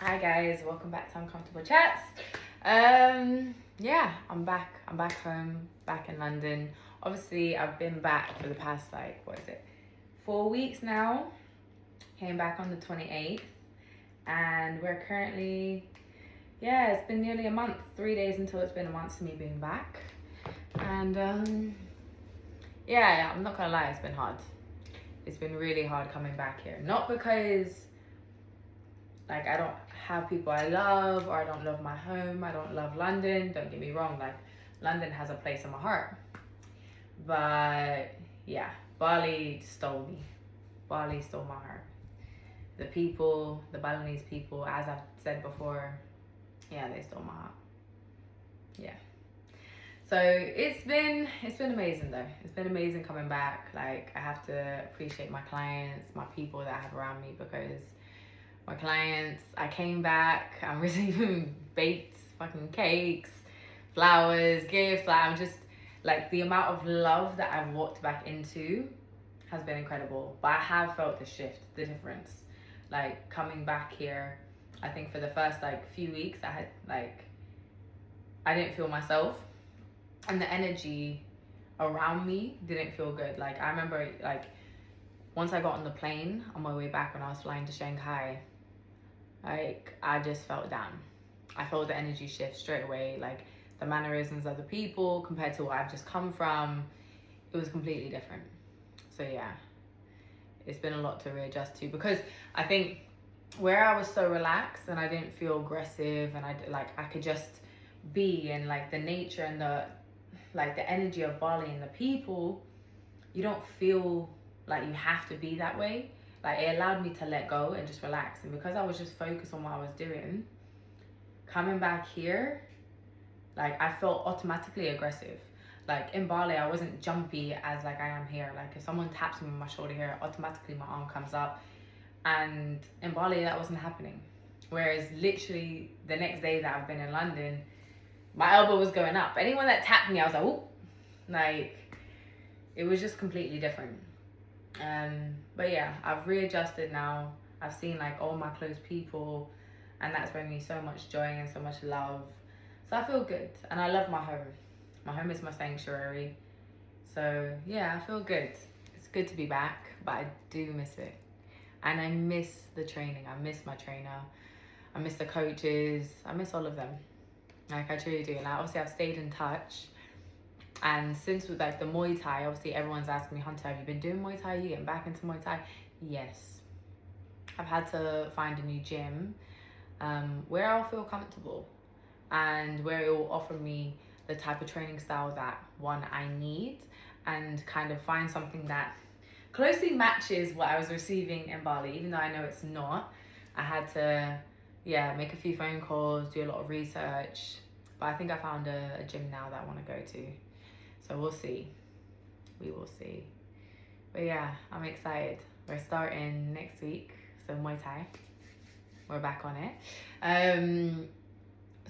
Hi guys, welcome back to Uncomfortable Chats. Yeah, I'm back. I'm back home, back in London. Obviously, I've been back for the past 4 weeks now. Came back on the 28th, and we're currently, it's been nearly a month. 3 days until it's been a month to me being back, and I'm not gonna lie, it's been hard. It's been really hard coming back here. Not because I don't have people I love, or I don't love my home, I don't love London. Don't get me wrong, London has a place in my heart. But yeah, Bali stole me. Bali stole my heart. The people, the Balinese people, as I've said before, they stole my heart. Yeah. So it's been amazing though. It's been amazing coming back. I have to appreciate my clients, my people that I have around me, because my clients, I came back, I'm receiving baked fucking cakes, flowers, gifts. I'm just the amount of love that I've walked back into has been incredible. But I have felt the shift, the difference. Coming back here, I think for the first few weeks, I didn't feel myself, and the energy around me didn't feel good. I remember once I got on the plane on my way back when I was flying to Shanghai, I just felt down. I felt the energy shift straight away. The mannerisms of the people compared to what I've just come from, it was completely different. So yeah, it's been a lot to readjust to, because I think where I was so relaxed and I didn't feel aggressive, and I could just be, and the nature and the energy of Bali and the people, you don't feel like you have to be that way. It allowed me to let go and just relax. And because I was just focused on what I was doing, coming back here, I felt automatically aggressive. In Bali, I wasn't jumpy as I am here. If someone taps me on my shoulder here, automatically my arm comes up. And in Bali, that wasn't happening. Whereas literally the next day that I've been in London, my elbow was going up. Anyone that tapped me, I was like, oh, it was just completely different. But yeah, I've readjusted now. I've seen all my close people, and that's bringing me so much joy and so much love. So I feel good, and I love my home. My home is my sanctuary. So yeah, I feel good. It's good to be back, but I do miss it. And I miss the training. I miss my trainer. I miss the coaches. I miss all of them. I truly do. And obviously I've stayed in touch. And since with the Muay Thai, obviously everyone's asking me, Hunter, have you been doing Muay Thai? You getting back into Muay Thai? Yes. I've had to find a new gym where I'll feel comfortable, and where it will offer me the type of training style that I need, and kind of find something that closely matches what I was receiving in Bali, even though I know it's not. I had to make a few phone calls, do a lot of research, but I think I found a gym now that I want to go to. So we'll see. We will see. But yeah, I'm excited. We're starting next week, so Muay Thai. We're back on it.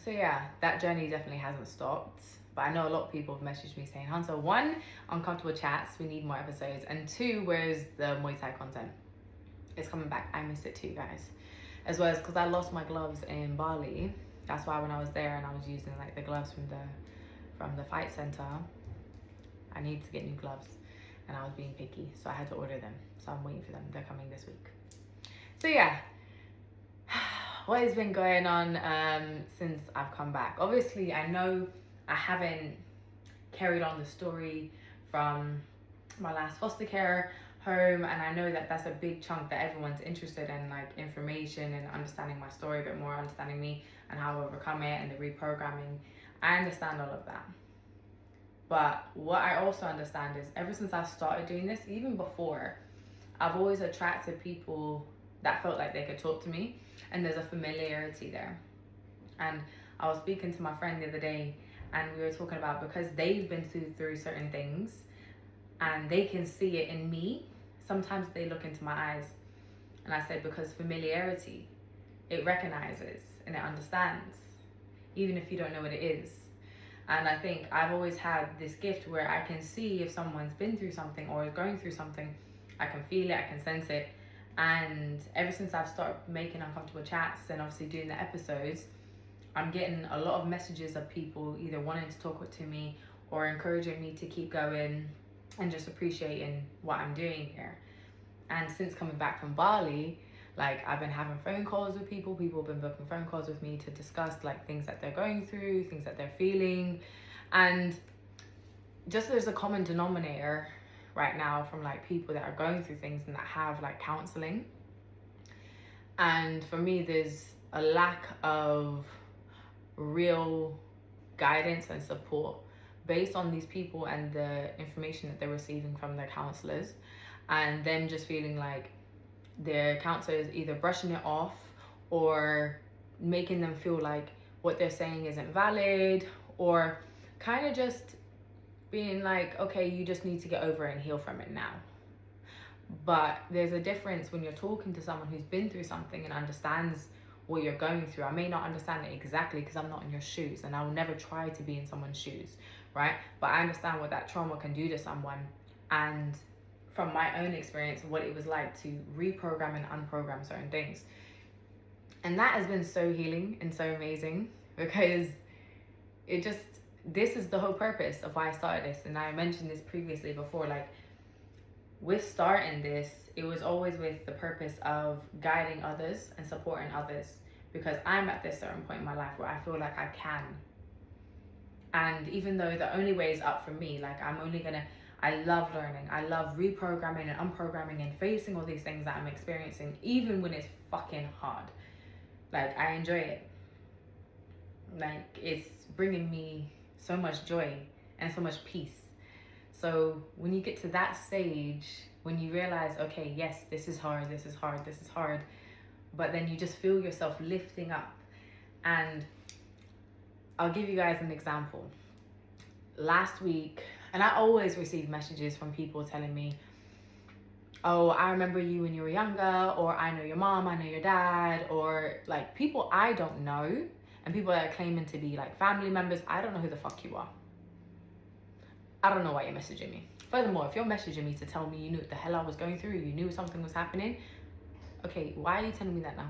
So yeah, that journey definitely hasn't stopped. But I know a lot of people have messaged me saying, Hunter, 1, Uncomfortable Chats, we need more episodes. And 2, where's the Muay Thai content? It's coming back. I miss it too, guys. As well as because I lost my gloves in Bali. That's why when I was there and I was using the gloves from the fight center, I needed to get new gloves, and I was being picky, so I had to order them. So I'm waiting for them. They're coming this week. So yeah, what has been going on since I've come back? Obviously, I know I haven't carried on the story from my last foster care home, and I know that that's a big chunk that everyone's interested in, information and understanding my story a bit more, understanding me and how I overcome it and the reprogramming. I understand all of that. But what I also understand is ever since I've started doing this, even before, I've always attracted people that felt like they could talk to me, and there's a familiarity there. And I was speaking to my friend the other day, and we were talking about, because they've been through certain things and they can see it in me, sometimes they look into my eyes. And I said, because familiarity, it recognizes and it understands, even if you don't know what it is. And I think I've always had this gift where I can see if someone's been through something or is going through something. I can feel it, I can sense it, And ever since I've started making uncomfortable chats and obviously doing the episodes, I'm getting a lot of messages of people either wanting to talk to me or encouraging me to keep going and just appreciating what I'm doing here. And since coming back from Bali, like, I've been having phone calls with people. People have been booking phone calls with me to discuss like things that they're going through, things that they're feeling. And just there's a common denominator right now from like people that are going through things and that have like counseling. And for me, there's a lack of real guidance and support based on these people and the information that they're receiving from their counselors, and them just feeling like their counselor is either brushing it off or making them feel like what they're saying isn't valid, or kind of just being like, okay, you just need to get over it and heal from it now. But there's a difference when you're talking to someone who's been through something and understands what you're going through. I may not understand it exactly because I'm not in your shoes, and I will never try to be in someone's shoes, right? But I understand what that trauma can do to someone, and from my own experience, what it was like to reprogram and unprogram certain things. And that has been so healing and so amazing, because it just, this is the whole purpose of why I started this. And I mentioned this previously before, like, with starting this, it was always with the purpose of guiding others and supporting others, because I'm at this certain point in my life where I feel like I can. And even though the only way is up for me, like, I love learning. I love reprogramming and unprogramming and facing all these things that I'm experiencing, even when it's fucking hard. Like, I enjoy it. Like, it's bringing me so much joy and so much peace. So when you get to that stage, when you realize, okay, yes, this is hard, but then you just feel yourself lifting up. And I'll give you guys an example. Last week, and I always receive messages from people telling me, oh, I remember you when you were younger, or I know your mom, I know your dad, or like people I don't know, and people that are claiming to be like family members. I don't know who the fuck you are. I don't know why you're messaging me. Furthermore, if you're messaging me to tell me you knew what the hell I was going through, you knew something was happening, okay, why are you telling me that now?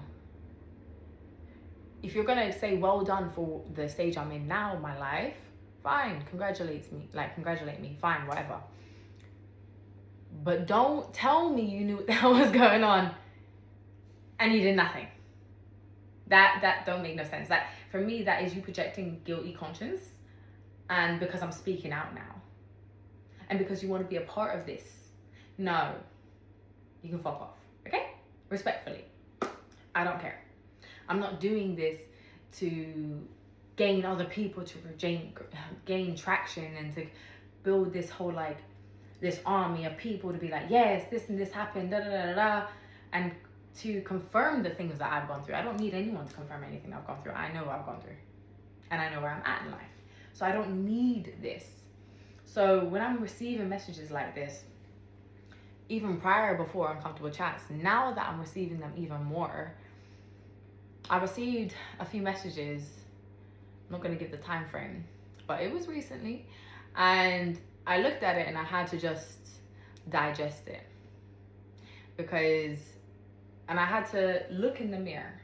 If you're gonna say well done for the stage I'm in now in my life, fine, congratulate me, fine, whatever. But don't tell me you knew what the hell was going on and you did nothing. That don't make no sense. That, for me, that is you projecting guilty conscience, and because I'm speaking out now, and because you want to be a part of this. No, you can fuck off, okay? Respectfully, I don't care. I'm not doing this to gain other people, to gain traction, and to build this whole, like, this army of people to be like, yes, this and this happened, da da da da, and to confirm the things that I've gone through. I don't need anyone to confirm anything I've gone through. I know what I've gone through, and I know where I'm at in life. So I don't need this. So when I'm receiving messages like this, even prior, before Uncomfortable Chats, now that I'm receiving them even more, I received a few messages. I'm not going to give the time frame, but it was recently, and I looked at it and I had to just digest it, and I had to look in the mirror,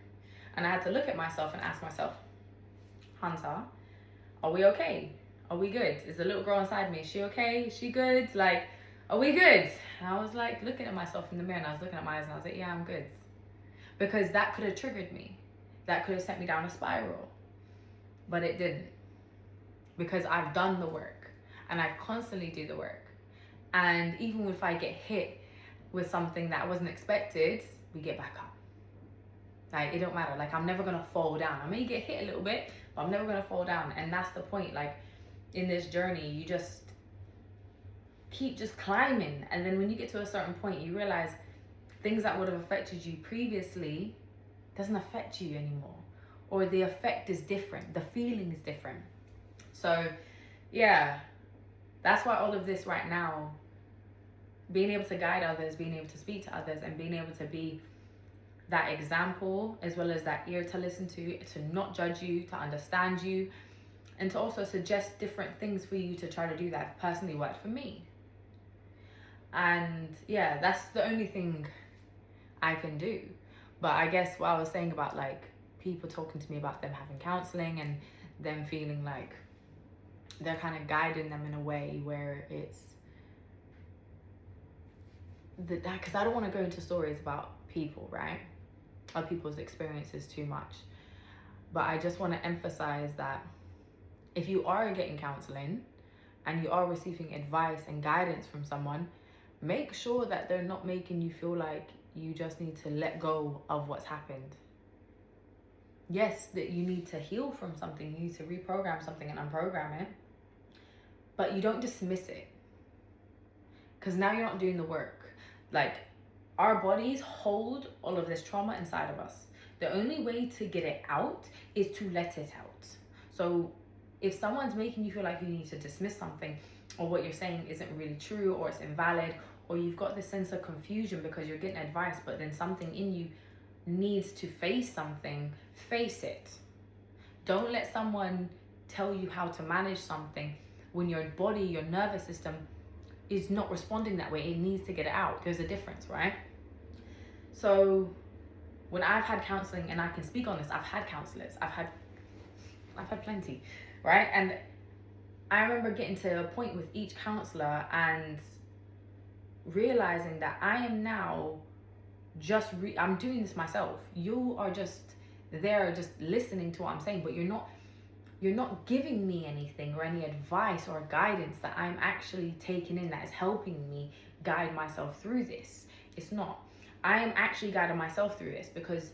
and I had to look at myself and ask myself, Hunter, are we okay? Are we good? Is the little girl inside me, is she okay? Is she good? Like, are we good? And I was like looking at myself in the mirror, and I was looking at my eyes, and I was like, yeah, I'm good. Because that could have triggered me. That could have sent me down a spiral. But it didn't. Because I've done the work, and I constantly do the work. And even if I get hit with something that wasn't expected, we get back up. Like, it don't matter. Like, I'm never gonna fall down. I may get hit a little bit, but I'm never gonna fall down. And that's the point. Like, in this journey, you just keep just climbing. And then when you get to a certain point, you realize things that would have affected you previously doesn't affect you anymore, or the effect is different, the feeling is different. So yeah, that's why all of this right now, being able to guide others, being able to speak to others, and being able to be that example, as well as that ear to listen to not judge you, to understand you, and to also suggest different things for you to try to do that personally worked for me. And yeah, that's the only thing I can do. But I guess what I was saying about like people talking to me about them having counseling and them feeling like they're kind of guiding them in a way where it's because I don't want to go into stories about people, right, or people's experiences too much, but I just want to emphasize that if you are getting counseling and you are receiving advice and guidance from someone, make sure that they're not making you feel like you just need to let go of what's happened. Yes, that you need to heal from something, you need to reprogram something and unprogram it, but you don't dismiss it, because now you're not doing the work. Like, our bodies hold all of this trauma inside of us. The only way to get it out is to let it out. So if someone's making you feel like you need to dismiss something, or what you're saying isn't really true, or it's invalid, or you've got this sense of confusion because you're getting advice, but then something in you needs to face something, face it. Don't let someone tell you how to manage something when your body, your nervous system is not responding that way. It needs to get it out. There's a difference, right? So when I've had counseling, and I can speak on this, I've had counselors, I've had plenty, right? And I remember getting to a point with each counselor and realizing that I am now I'm doing this myself. You are just there, just listening to what I'm saying, but you're not giving me anything or any advice or guidance that I'm actually taking in that is helping me guide myself through this. It's not. I am actually guiding myself through this because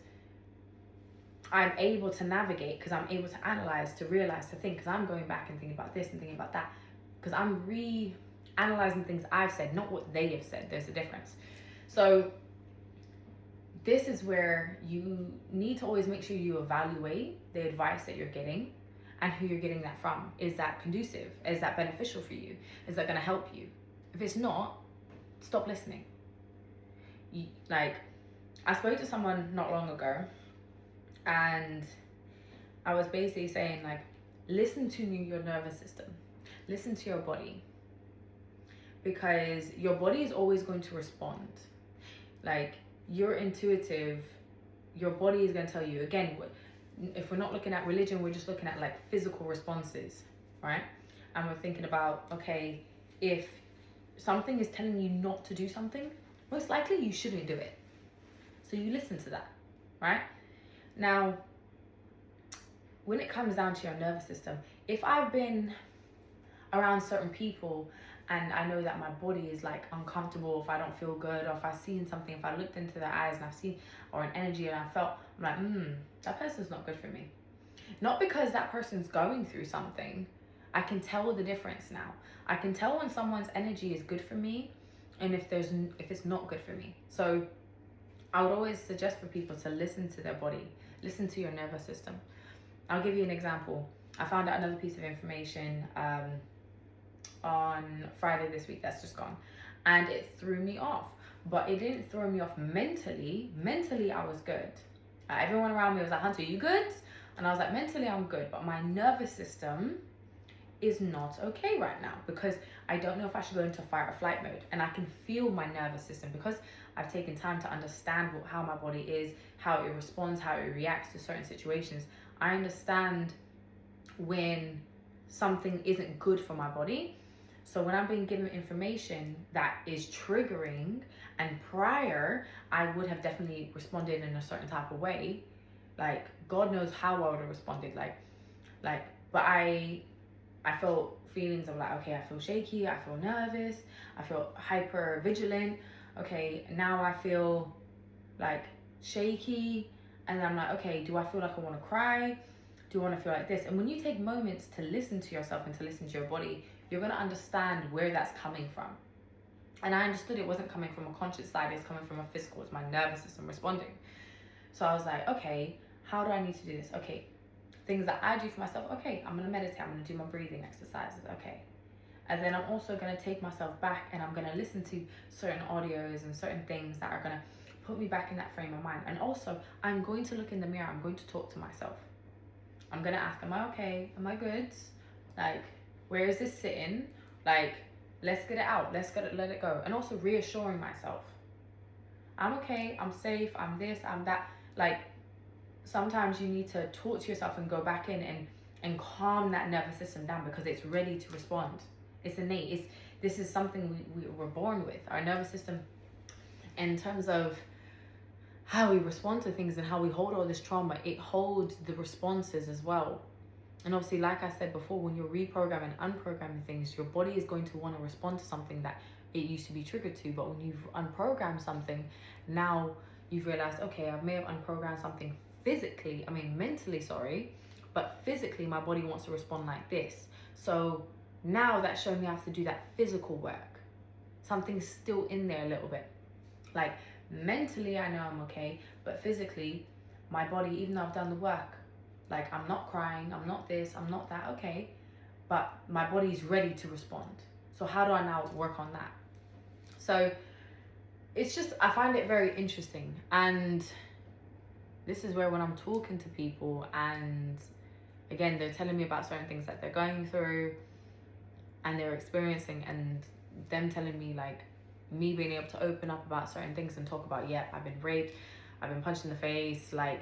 I'm able to navigate, because I'm able to analyze, to realize, to think, because I'm going back and thinking about this and thinking about that, because I'm analyzing things I've said, not what they have said. There's a difference. So this is where you need to always make sure you evaluate the advice that you're getting and who you're getting that from. Is that conducive? Is that beneficial for you? Is that going to help you? If it's not, stop listening. Like, I spoke to someone not long ago, and I was basically saying, like, listen to your nervous system. Listen to your body. Because your body is always going to respond. Like, you're intuitive. Your body is going to tell you. Again, if we're not looking at religion, we're just looking at, like, physical responses, right? And we're thinking about, okay, if something is telling you not to do something, most likely you shouldn't do it. So you listen to that, right? Now, when it comes down to your nervous system, if I've been around certain people and I know that my body is like uncomfortable, if I don't feel good, or if I've seen something, if I looked into their eyes and I've seen, or an energy and I felt, I'm like, that person's not good for me. Not because that person's going through something. I can tell the difference now. I can tell when someone's energy is good for me and if it's not good for me. So I would always suggest for people to listen to their body, listen to your nervous system. I'll give you an example. I found out another piece of information on Friday this week that's just gone, and it threw me off. But it didn't throw me off mentally. Mentally, I was good. Everyone around me was like, Hunter, you good? And I was like, mentally, I'm good. But my nervous system is not okay right now, because I don't know if I should go into fight or flight mode. And I can feel my nervous system because I've taken time to understand how my body is, how it responds, how it reacts to certain situations. I understand when something isn't good for my body. So when I'm being given information that is triggering, and prior I would have definitely responded in a certain type of way, like God knows how I would have responded, but I felt feelings of like, okay, I feel shaky, I feel nervous, I feel hyper vigilant. Okay, now I feel like shaky, and I'm like, okay, do I feel like I want to cry? Do I want to feel like this? And when you take moments to listen to yourself and to listen to your body, you're going to understand where that's coming from. And I understood it wasn't coming from a conscious side, it's coming from a physical, it's my nervous system responding. So I was like, okay, how do I need to do this? Okay, things that I do for myself, okay, I'm going to meditate, I'm going to do my breathing exercises, okay. And then I'm also going to take myself back and I'm going to listen to certain audios and certain things that are going to put me back in that frame of mind. And also, I'm going to look in the mirror, I'm going to talk to myself. I'm going to ask, am I okay? Am I good? Like, where is this sitting? Like, let's get it out. Let it go. And also reassuring myself. I'm okay, I'm safe, I'm this, I'm that. Like, sometimes you need to talk to yourself and go back in and calm that nervous system down, because it's ready to respond. It's innate. This is something we were born with. Our nervous system, in terms of how we respond to things and how we hold all this trauma, it holds the responses as well. And obviously, like I said before, when you're reprogramming, unprogramming things, your body is going to want to respond to something that it used to be triggered to. But when you've unprogrammed something, now you've realized, okay, I may have unprogrammed something mentally, sorry, but physically my body wants to respond like this. So now that's showing me I have to do that physical work. Something's still in there a little bit. Like, mentally I know I'm okay, but physically my body, even though I've done the work, like, I'm not crying, I'm not this, I'm not that, okay, but my body's ready to respond. So how do I now work on that? So it's just, I find it very interesting. And this is where, when I'm talking to people and again, they're telling me about certain things that they're going through and they're experiencing, and them telling me, like, me being able to open up about certain things and talk about, yeah, I've been raped, I've been punched in the face, like,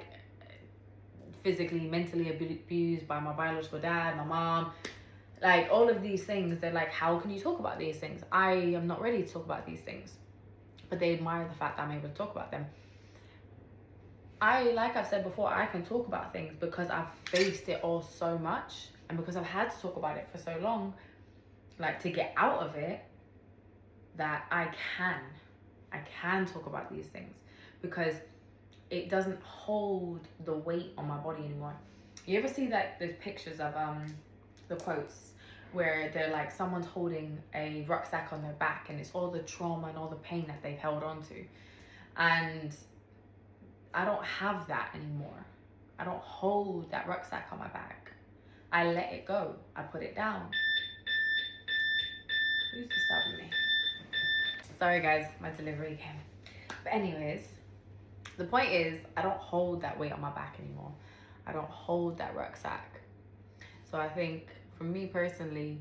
physically, mentally abused by my biological dad, my mom, like, all of these things. They're like, how can you talk about these things? I am not ready to talk about these things. But they admire the fact that I'm able to talk about them. Like I've said before, I can talk about things because I've faced it all so much, and because I've had to talk about it for so long, like, to get out of it, that I can talk about these things, because it doesn't hold the weight on my body anymore. You ever see that those pictures of the quotes where they're like, someone's holding a rucksack on their back and it's all the trauma and all the pain that they've held on to? And I don't have that anymore. I don't hold that rucksack on my back. I let it go. I put it down. Who's disturbing me? Sorry guys, my delivery came. But anyways, the point is, I don't hold that weight on my back anymore. I don't hold that rucksack. So I think, for me personally,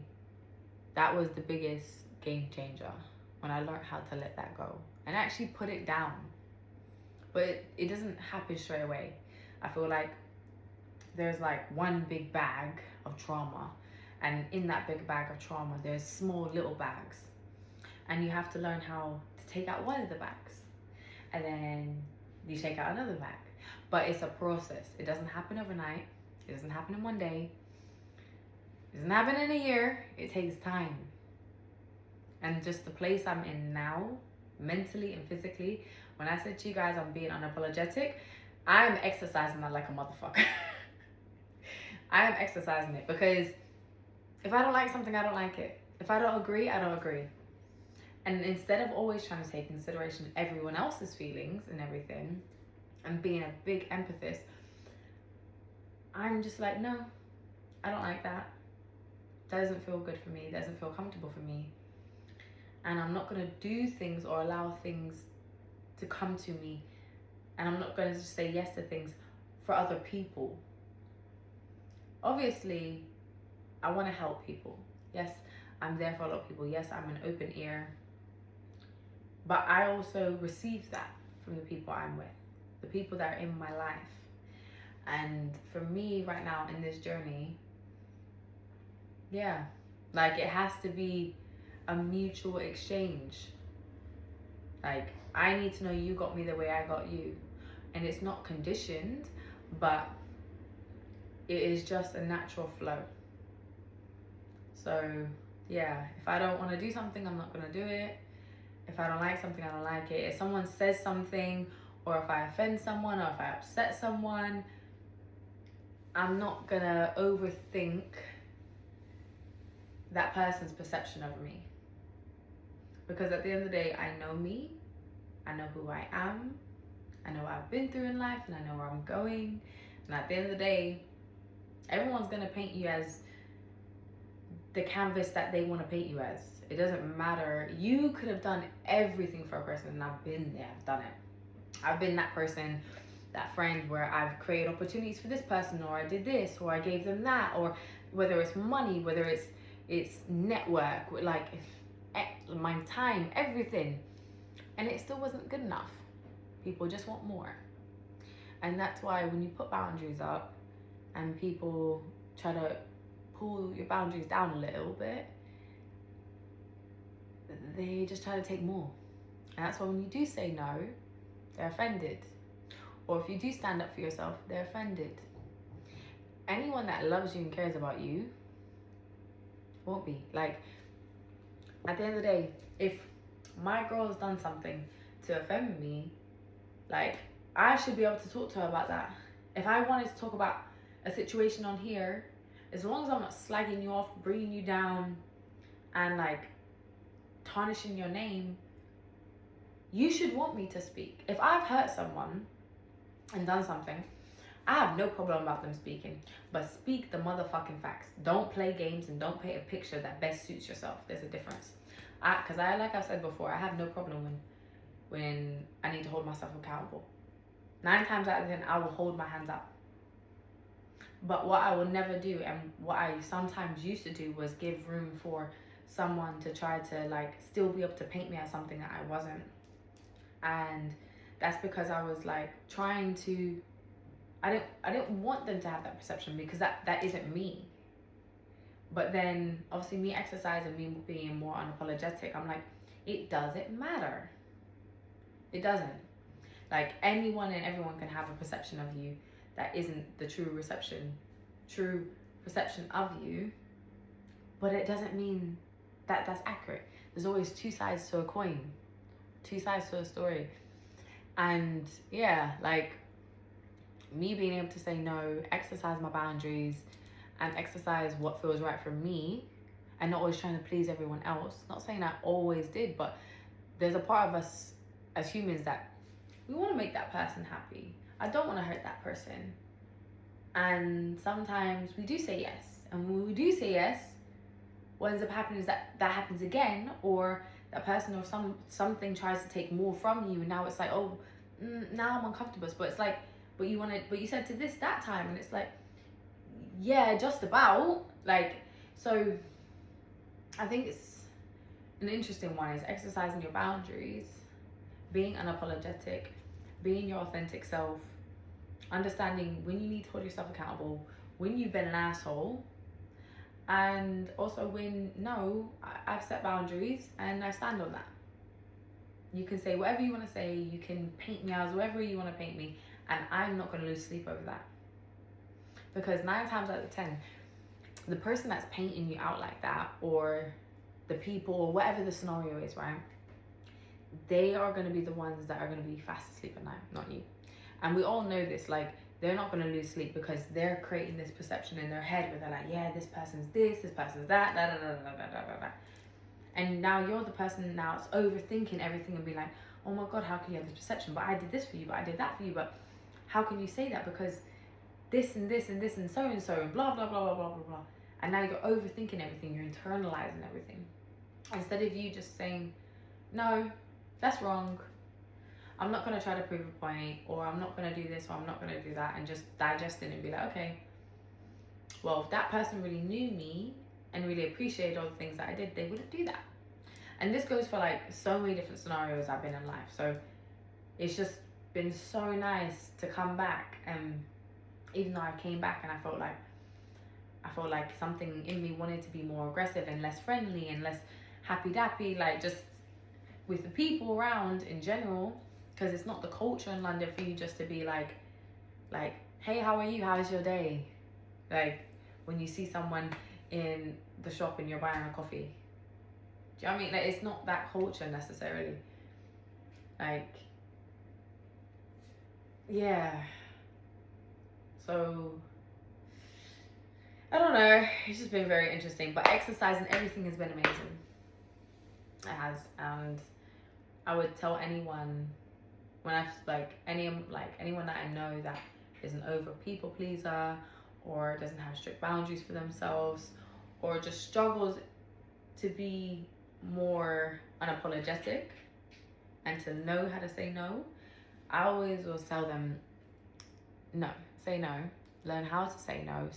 that was the biggest game changer, when I learned how to let that go and actually put it down. But it doesn't happen straight away. I feel like there's like one big bag of trauma, and in that big bag of trauma, there's small little bags. And you have to learn how to take out one of the bags, and then you take out another bag. But it's a process. It doesn't happen overnight. It doesn't happen in one day. It doesn't happen in a year. It takes time. And just the place I'm in now, mentally and physically, when I said to you guys I'm being unapologetic, I'm exercising that like a motherfucker. I am exercising it, because if I don't like something, I don't like it. If I don't agree, I don't agree. And instead of always trying to take consideration everyone else's feelings and everything, and being a big empathist, I'm just like, no, I don't like that. That doesn't feel good for me. It doesn't feel comfortable for me. And I'm not going to do things or allow things to come to me. And I'm not going to just say yes to things for other people. Obviously, I want to help people. Yes, I'm there for a lot of people. Yes, I'm an open ear. But I also receive that from the people I'm with, the people that are in my life. And for me right now in this journey, yeah, like, it has to be a mutual exchange. Like, I need to know you got me the way I got you. And it's not conditioned, but it is just a natural flow. So yeah, if I don't want to do something, I'm not going to do it. If I don't like something, I don't like it. If someone says something, or if I offend someone, or if I upset someone, I'm not going to overthink that person's perception of me. Because at the end of the day, I know me, I know who I am, I know what I've been through in life, and I know where I'm going. And at the end of the day, everyone's going to paint you as the canvas that they want to paint you as. It doesn't matter. You could have done everything for a person, and I've been there, I've done it. I've been that person, that friend, where I've created opportunities for this person, or I did this, or I gave them that, or whether it's money, whether it's network, like my time, everything. And it still wasn't good enough. People just want more. And that's why when you put boundaries up and people try to pull your boundaries down a little bit, they just try to take more. And that's why when you do say no, they're offended. Or if you do stand up for yourself, they're offended. Anyone that loves you and cares about you won't be. Like, at the end of the day, if my girl has done something to offend me, like, I should be able to talk to her about that. If I wanted to talk about a situation on here, as long as I'm not slagging you off, bringing you down, and like tarnishing your name, you should want me to speak. If I've hurt someone and done something, I have no problem about them speaking, but speak the motherfucking facts. Don't play games and don't paint a picture that best suits yourself. There's a difference. Because like I've said before, I have no problem when I need to hold myself accountable. 9 times out of 10, I will hold my hands up. But what I will never do, and what I sometimes used to do, was give room for someone to try to like still be able to paint me as something that I wasn't. And that's because I was like trying to, I didn't want them to have that perception, because that isn't me. But then obviously me exercising, me being more unapologetic, I'm like, it doesn't matter. It doesn't. Like, anyone and everyone can have a perception of you that isn't the true perception of you, but it doesn't mean that that's accurate. There's always 2 sides to a coin, 2 sides to a story. And yeah, like, me being able to say no, exercise my boundaries, and exercise what feels right for me, and not always trying to please everyone else. Not saying I always did, but there's a part of us as humans that we want to make that person happy. I don't want to hurt that person. And sometimes we do say yes. And when we do say yes, what ends up happening is that happens again, or that person or something tries to take more from you, and now it's like, oh, now I'm uncomfortable. But it's like, but you said to this that time, and it's like, yeah, just about. Like, so I think it's an interesting one, is exercising your boundaries, being unapologetic, being your authentic self, understanding when you need to hold yourself accountable, when you've been an asshole, and also when, no, I've set boundaries and I stand on that. You can say whatever you want to say, you can paint me as whatever you want to paint me, and I'm not going to lose sleep over that. Because 9 times out of 10, the person that's painting you out like that, or the people, or whatever the scenario is, right, they are going to be the ones that are going to be fast asleep at night, not you. And we all know this, like, they're not going to lose sleep because they're creating this perception in their head where they're like, yeah, this person's this person's that, da da da da da da da. And now you're the person now that's overthinking everything and be like, oh my God, how can you have this perception? But I did this for you, but I did that for you, but how can you say that? Because this and this and this and so and blah, blah, blah, blah, blah, blah, blah. And now you're overthinking everything, you're internalizing everything. Instead of you just saying, no, that's wrong. I'm not going to try to prove a point, or I'm not going to do this, or I'm not going to do that, and just digest it and be like, okay, well, if that person really knew me and really appreciated all the things that I did, they wouldn't do that. And this goes for like so many different scenarios I've been in life. So it's just been so nice to come back, and even though I came back and I felt like something in me wanted to be more aggressive and less friendly and less happy dappy, like just with the people around in general, because it's not the culture in London for you just to be like, hey, how are you? How's your day? Like when you see someone in the shop and you're buying a coffee. Do you know what I mean? Like, it's not that culture necessarily. Like, yeah. So, I don't know. It's just been very interesting. But exercise and everything has been amazing. It has. And I would tell anyone, when I've anyone that I know that is an over people pleaser, or doesn't have strict boundaries for themselves, or just struggles to be more unapologetic and to know how to say no, I always will tell them, no, say no, learn how to say no,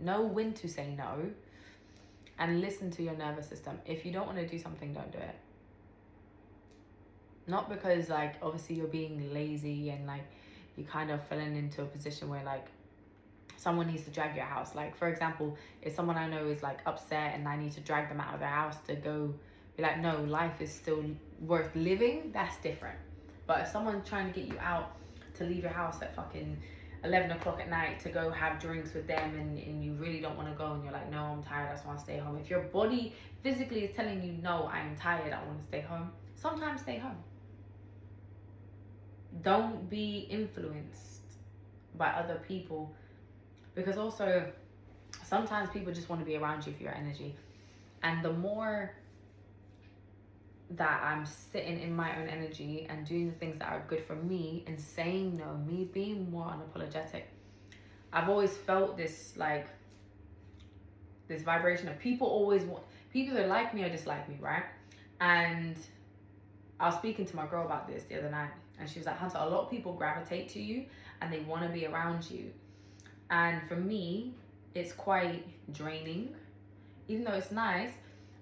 know when to say no, and listen to your nervous system. If you don't want to do something, don't do it. Not because like obviously you're being lazy and like you kind of falling into a position where like someone needs to drag your house. Like for example, if someone I know is like upset and I need to drag them out of their house to go be like, no, life is still worth living, that's different. But if someone's trying to get you out to leave your house at fucking 11 o'clock at night to go have drinks with them, and you really don't want to go and you're like, no, I'm tired, I just want to stay home. If your body physically is telling you, no, I am tired, I want to stay home, sometimes stay home. Don't be influenced by other people, because also sometimes people just want to be around you for your energy. And the more that I'm sitting in my own energy and doing the things that are good for me and saying no, me being more unapologetic, I've always felt this like this vibration of people always want, people either like me or dislike me, right? And I was speaking to my girl about this the other night, and she was like, Hunter, a lot of people gravitate to you and they want to be around you. And for me, it's quite draining, even though it's nice,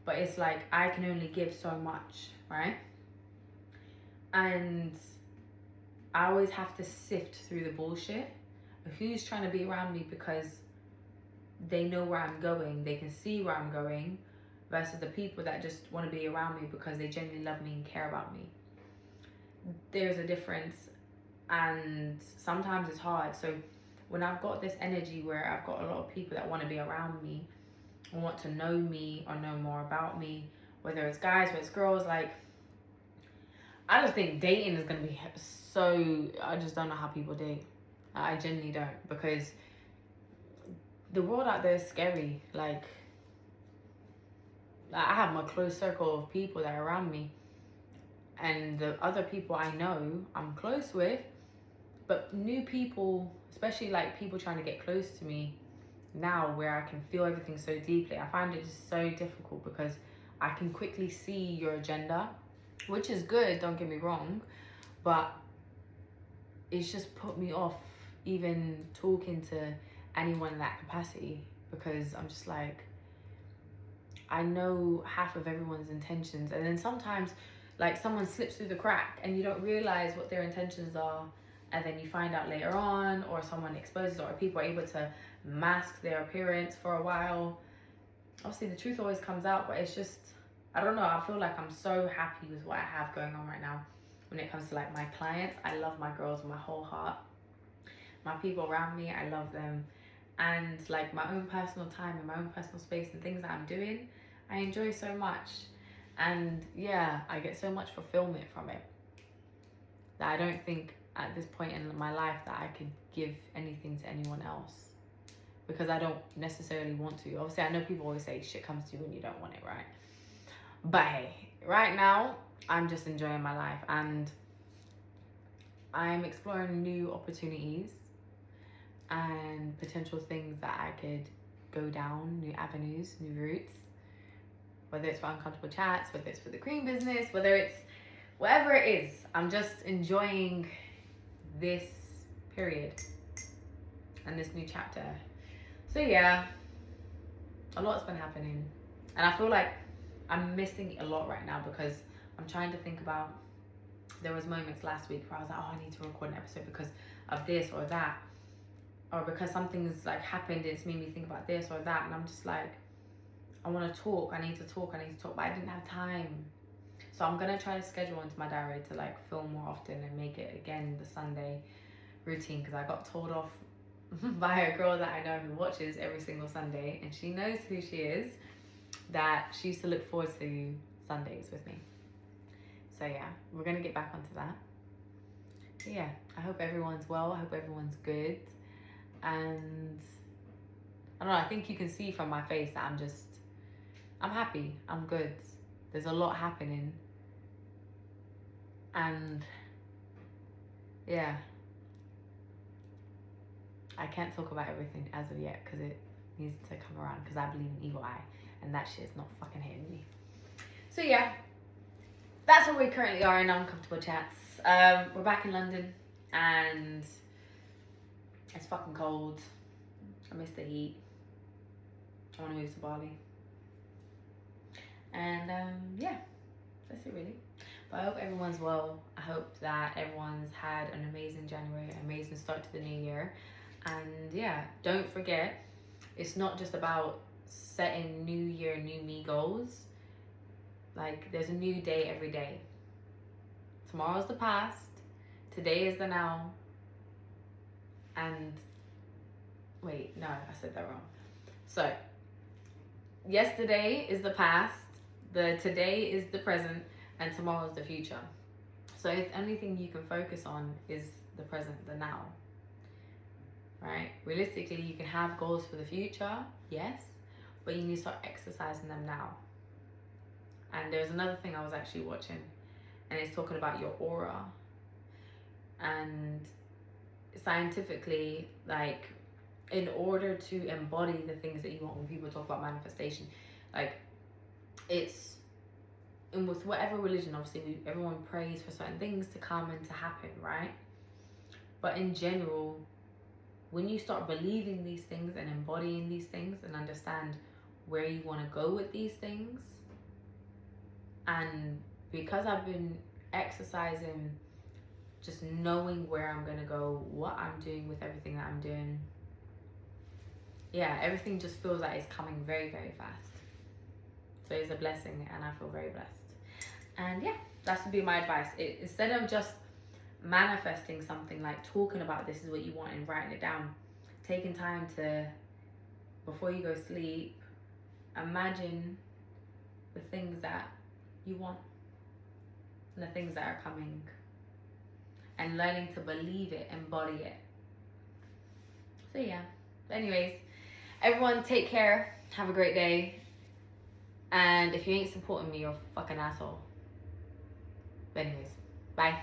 but it's like I can only give so much, right? And I always have to sift through the bullshit of who's trying to be around me because they know where I'm going, they can see where I'm going, versus the people that just want to be around me because they genuinely love me and care about me. There's a difference, and sometimes it's hard. So when I've got this energy where I've got a lot of people that want to be around me and want to know me or know more about me, whether it's guys, whether it's girls, like, I just think dating is going to be so, I just don't know how people date. I genuinely don't, because the world out there is scary. Like, I have my close circle of people that are around me, and the other people I know I'm close with, but new people, especially like people trying to get close to me now where I can feel everything so deeply, I find it just so difficult because I can quickly see your agenda, which is good, don't get me wrong, but it's just put me off even talking to anyone in that capacity, because I'm just like, I know half of everyone's intentions, and then sometimes like someone slips through the crack and you don't realize what their intentions are, and then you find out later on, or someone exposes, or people are able to mask their appearance for a while. Obviously the truth always comes out, but it's just, I don't know, I feel like I'm so happy with what I have going on right now when it comes to like my clients. I love my girls with my whole heart. My people around me, I love them. And like my own personal time and my own personal space and things that I'm doing, I enjoy so much. And yeah, I get so much fulfillment from it that I don't think at this point in my life that I could give anything to anyone else, because I don't necessarily want to. Obviously, I know people always say shit comes to you when you don't want it, right? But hey, right now, I'm just enjoying my life, and I'm exploring new opportunities and potential things that I could go down, new avenues, new routes, whether it's for Uncomfortable Chats, whether it's for the cream business, whether it's whatever it is. I'm just enjoying this period and this new chapter. So yeah, a lot's been happening, and I feel like I'm missing a lot right now because I'm trying to think about, there was moments last week where I was like, oh, I need to record an episode because of this or that, or because something's like happened, it's made me think about this or that, and I'm just like, I want to talk, I need to talk, but I didn't have time. So I'm gonna try to schedule into my diary to like film more often and make it again the Sunday routine, because I got told off by a girl that I know who watches every single Sunday, and she knows who she is, that she used to look forward to Sundays with me. So yeah, we're gonna get back onto that. But yeah, I hope everyone's well, I hope everyone's good, and I don't know, I think you can see from my face that I'm happy, I'm good. There's a lot happening, and yeah, I can't talk about everything as of yet because it needs to come around, because I believe in evil eye, and that shit is not fucking hitting me. So yeah, that's where we currently are in Uncomfortable Chats. We're back in London, and it's fucking cold. I miss the heat. I want to move to Bali. And yeah, that's it really. But I hope everyone's well. I hope that everyone's had an amazing January, an amazing start to the new year. And yeah, don't forget, it's not just about setting new year, new me goals. Like, there's a new day every day. Tomorrow's the past, today is the now, and wait, no, I said that wrong. So, yesterday is the past, the today is the present, and tomorrow is the future. So the only thing you can focus on is the present, the now. Right? Realistically, you can have goals for the future, yes, but you need to start exercising them now. And there's another thing I was actually watching, and it's talking about your aura. And scientifically, like, in order to embody the things that you want, when people talk about manifestation, like, it's, and with whatever religion, obviously, everyone prays for certain things to come and to happen, right? But in general, when you start believing these things and embodying these things and understand where you want to go with these things, and because I've been exercising just knowing where I'm going to go, what I'm doing with everything that I'm doing, yeah, everything just feels like it's coming very, very fast. So it's a blessing, and I feel very blessed. And yeah, that would be my advice. Instead of just manifesting something, like talking about this is what you want and writing it down, taking time to, before you go sleep, imagine the things that you want and the things that are coming, and learning to believe it, embody it. So yeah, anyways, everyone take care, have a great day, and if you ain't supporting me, you're a fucking asshole. But anyways, bye.